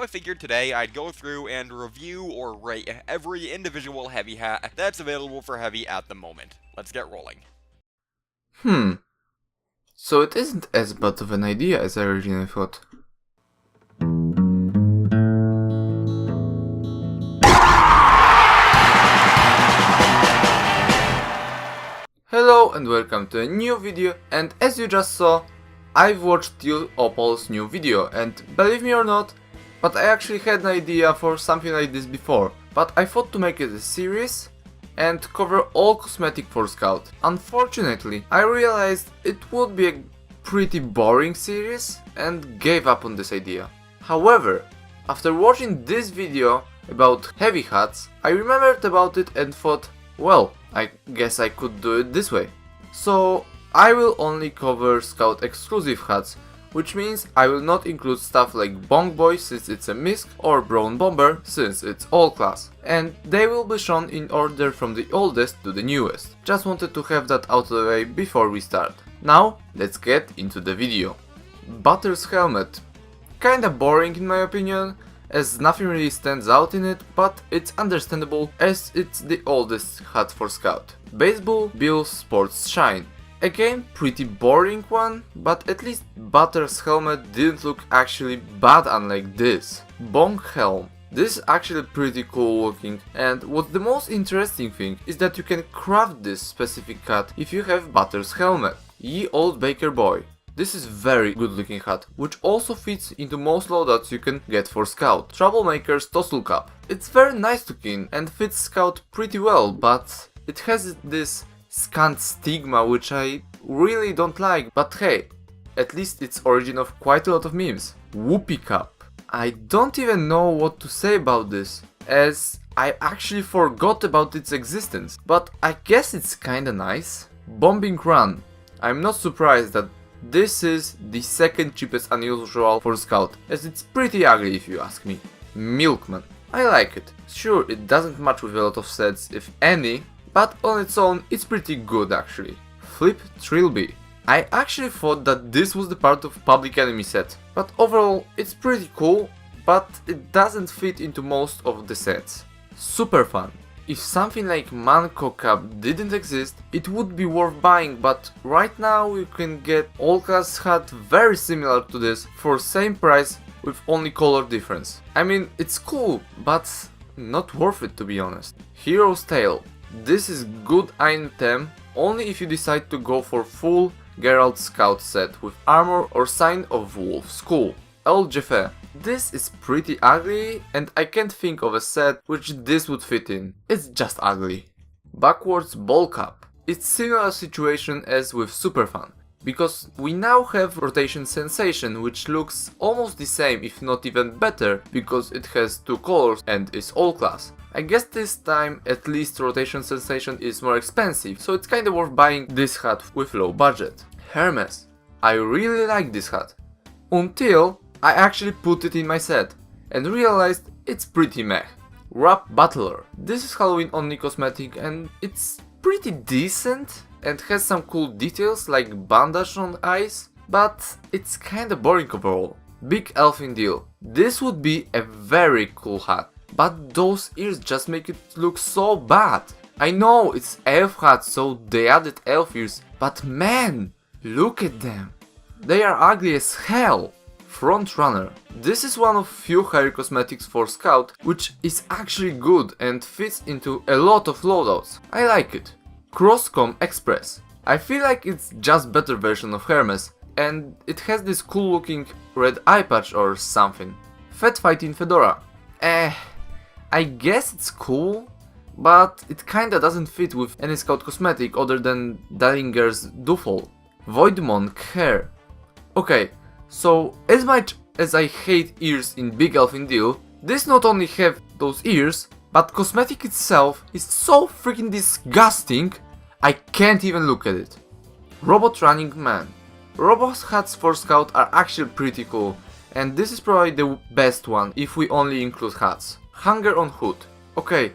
I figured today I'd go through and review or rate every individual heavy hat that's available for heavy at the moment. Let's get rolling. So it isn't as bad of an idea as I originally thought. Hello and welcome to a new video, and as you just saw, I've watched Teal Opal's new video, and believe me or not, but I actually had an idea for something like this before, but I thought to make it a series and cover all cosmetic for Scout. Unfortunately, I realized it would be a pretty boring series and gave up on this idea. However, after watching this video about heavy hats, I remembered about it and thought, well, I guess I could do it this way. So I will only cover Scout exclusive hats, which means I will not include stuff like Bong Boy since it's a misc or Brown Bomber since it's all class. And they will be shown in order from the oldest to the newest. Just wanted to have that out of the way before we start. Now let's get into the video. Butler's helmet. Kinda boring in my opinion, as nothing really stands out in it, but it's understandable as it's the oldest hat for Scout. Baseball Bill's Sports Shine. Again, pretty boring one, but at least Butler's helmet didn't look actually bad unlike this. Bong Helm. This is actually pretty cool looking, and what's the most interesting thing is that you can craft this specific hat if you have Butler's helmet. Ye Old Baker Boy. This is very good looking hat, which also fits into most loadouts you can get for Scout. Troublemaker's Tussle Cap. It's very nice looking and fits Scout pretty well, but it has this scant stigma which I really don't like, but hey, at least it's origin of quite a lot of memes. Whoopee Cap. I don't even know what to say about this, as I actually forgot about its existence, but I guess it's kinda nice. Bombing Run. I'm not surprised that this is the second cheapest unusual for Scout, as it's pretty ugly if you ask me. Milkman. I like it. Sure, it doesn't match with a lot of sets, if any, but on its own it's pretty good actually. Flip Trilby. I actually thought that this was the part of Public Enemy set, but overall it's pretty cool, but it doesn't fit into most of the sets. Super fun. If something like Monaco Cab didn't exist, it would be worth buying, but right now you can get all class hat very similar to this for same price with only color difference. I mean, it's cool, but not worth it to be honest. Hero's Tail. This is good item only if you decide to go for full Geralt Scout set with armor or Sign of Wolf's Skull. ldog. This is pretty ugly and I can't think of a set which this would fit in. It's just ugly. Backwards Ball Cap. It's similar situation as with Superfan, because we now have Rotation Sensation, which looks almost the same if not even better because it has two colors and is all class. I guess this time at least Rotation Sensation is more expensive, so it's kinda worth buying this hat with low budget. Hermes. I really like this hat. Until I actually put it in my set and realized it's pretty meh. MacRob Butler. This is Halloween only cosmetic and it's pretty decent and has some cool details like bandage on eyes, but it's kinda boring overall. Big Elfin Deal. This would be a very cool hat, but those ears just make it look so bad. I know it's elf hat, so they added elf ears, but man, look at them. They are ugly as hell. Front Runner. This is one of few hairy cosmetics for Scout which is actually good and fits into a lot of loadouts. I like it. Crosscom Express. I feel like it's just better version of Hermes and it has this cool looking red eye patch or something. Fat Fighting Fedora. I guess it's cool, but it kinda doesn't fit with any Scout cosmetic other than Dallinger's Duffel. Voidmonk Hair. Okay, so as much as I hate ears in Big Elfin Deal, this not only have those ears, but cosmetic itself is so freaking disgusting, I can't even look at it. Robot Running Man. Robos hats for Scout are actually pretty cool, and this is probably the best one if we only include hats. Hanger on Hood. Okay,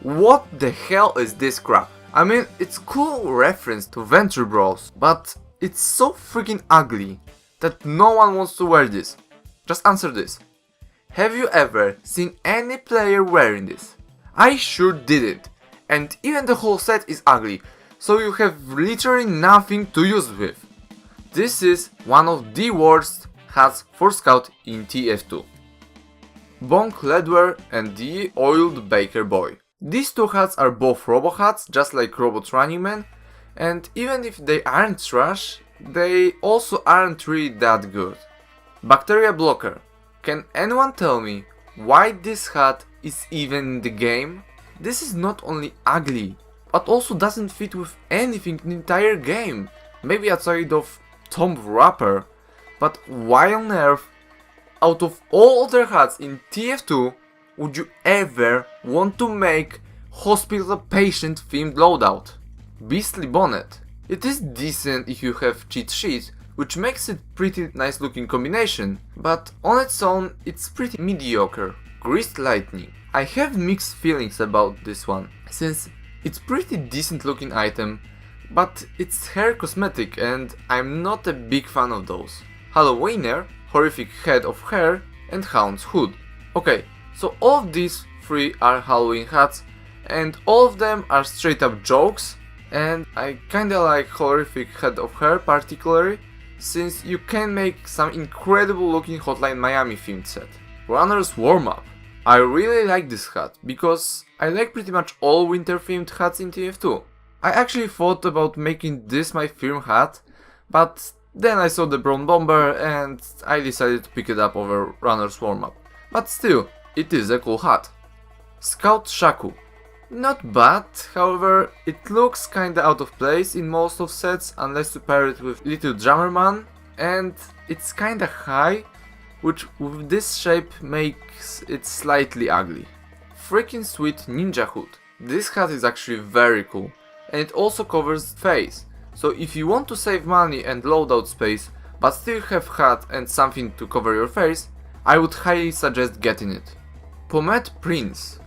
what the hell is this crap? I mean, it's cool reference to Venture Bros, but it's so freaking ugly that no one wants to wear this. Just answer this. Have you ever seen any player wearing this? I sure didn't. And even the whole set is ugly, so you have literally nothing to use with. This is one of the worst hats for Scout in TF2. Bonk Leather and the Oiled Baker Boy. These two hats are both robo hats, just like Robot Running Man, and even if they aren't trash, they also aren't really that good. Bacteria Blocker. Can anyone tell me why this hat is even in the game? This is not only ugly, but also doesn't fit with anything in the entire game. Maybe outside of Tomb Wrapper, but why on earth, out of all other hats in TF2, would you ever want to make hospital patient themed loadout? Beastly Bonnet. It is decent if you have cheat sheet, which makes it pretty nice looking combination, but on its own it's pretty mediocre. Greased Lightning. I have mixed feelings about this one, since it's pretty decent looking item, but it's hair cosmetic and I'm not a big fan of those. Halloweener, Horrific Head of Hair, and Hounds Hood. Okay, so all of these three are Halloween hats, and all of them are straight up jokes, and I kinda like Horrific Head of Hair particularly, since you can make some incredible looking Hotline Miami themed set. Runner's Warm-Up. I really like this hat, because I like pretty much all winter themed hats in TF2. I actually thought about making this my firm hat, but then I saw the Brown Bomber and I decided to pick it up over Runner's Warm-Up. But still, it is a cool hat. Scout Shaku. Not bad, however, it looks kinda out of place in most of sets unless you pair it with Little Drummer Man, and it's kinda high, which with this shape makes it slightly ugly. Freaking sweet Ninja Hood. This hat is actually very cool, and it also covers face, so if you want to save money and loadout space, but still have hat and something to cover your face, I would highly suggest getting it. Pomade Prince.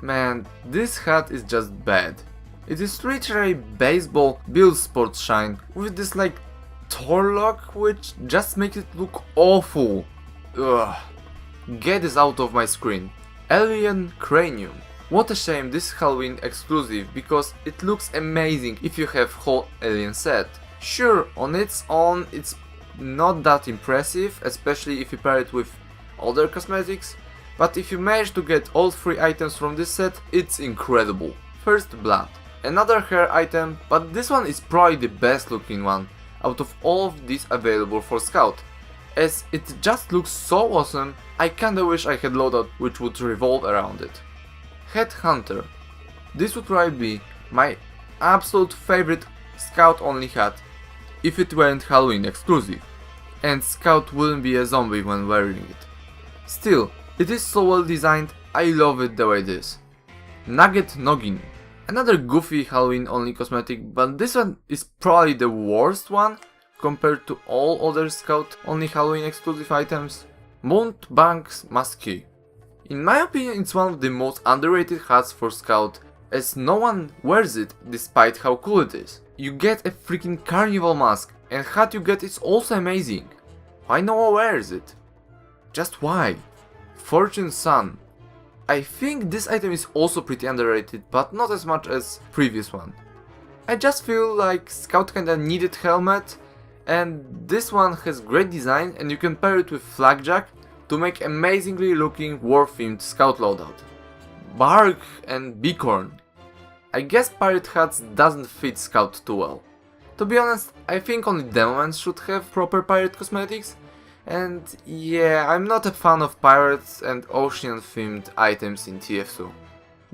Man, this hat is just bad. It is literally baseball Bill Sports shine with this like Torlock, which just makes it look awful. Ugh. Get this out of my screen. Alien Cranium. What a shame this is Halloween exclusive, because it looks amazing if you have whole alien set. Sure, on its own it's not that impressive, especially if you pair it with other cosmetics, but if you manage to get all three items from this set, it's incredible. First Blood. Another hair item, but this one is probably the best looking one out of all of these available for Scout, as it just looks so awesome. I kinda wish I had loadout which would revolve around it. Headhunter. This would probably be my absolute favorite Scout only hat if it weren't Halloween exclusive, and Scout wouldn't be a zombie when wearing it. Still, it is so well designed, I love it the way it is. Nugget Noggin. Another goofy Halloween only cosmetic, but this one is probably the worst one compared to all other Scout only Halloween exclusive items. Mountebank's Maske. In my opinion, it's one of the most underrated hats for Scout, as no one wears it despite how cool it is. You get a freaking carnival mask, and hat you get is also amazing. Why no one wears it? Just why? Fortune Sun. I think this item is also pretty underrated, but not as much as previous one. I just feel like Scout kinda needed helmet, and this one has great design and you can pair it with Flagjack to make amazingly looking war themed Scout loadout. Bark and Bicorn. I guess pirate hats doesn't fit Scout too well. To be honest, I think only Demons should have proper pirate cosmetics, and yeah, I'm not a fan of pirates and ocean themed items in TF2.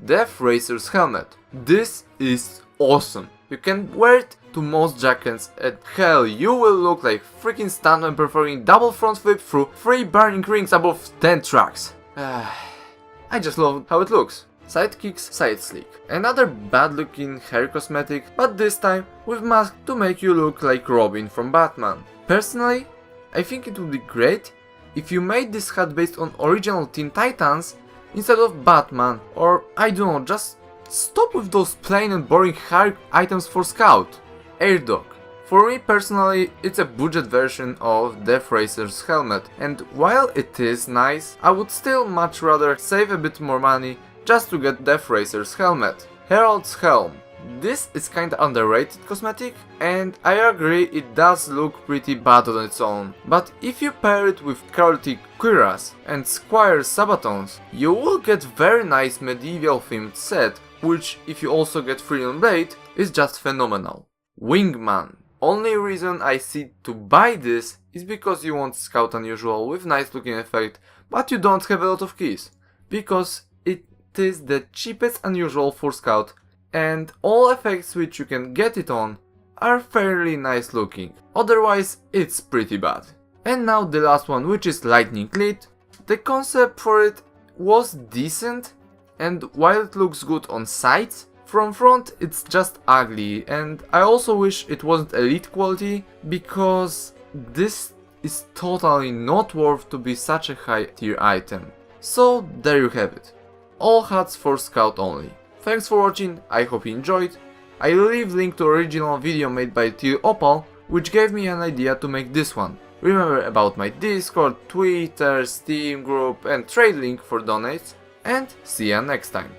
Death Racer's helmet. This is awesome. You can wear it to most jackets and hell, you will look like freaking stuntman performing double front flip through 3 burning rings above 10 tracks. I just love how it looks. Sidekicks Side Slick. Another bad looking hair cosmetic, but this time with mask to make you look like Robin from Batman. Personally, I think it would be great if you made this hat based on original Teen Titans instead of Batman, or I don't know, just stop with those plain and boring hair items for Scout. Ldog. For me personally, it's a budget version of Death Racer's helmet, and while it is nice, I would still much rather save a bit more money just to get Death Racer's helmet. Heralds Helm. This is kinda underrated cosmetic, and I agree it does look pretty bad on its own, but if you pair it with Chaotic Cuirass and Squire Sabatons, you will get very nice medieval themed set, which if you also get Freedom Blade, is just phenomenal. Wingman. Only reason I see to buy this is because you want Scout Unusual with nice looking effect, but you don't have a lot of keys, because it is the cheapest Unusual for Scout, and all effects which you can get it on are fairly nice looking, otherwise it's pretty bad. And now the last one, which is Lightning Cleat. The concept for it was decent, and while it looks good on sides, from front it's just ugly, and I also wish it wasn't elite quality, because this is totally not worth to be such a high tier item. So there you have it. All hats for Scout only. Thanks for watching, I hope you enjoyed. I will leave link to original video made by Teal Opal, which gave me an idea to make this one. Remember about my Discord, Twitter, Steam group and trade link for donates, and see ya next time.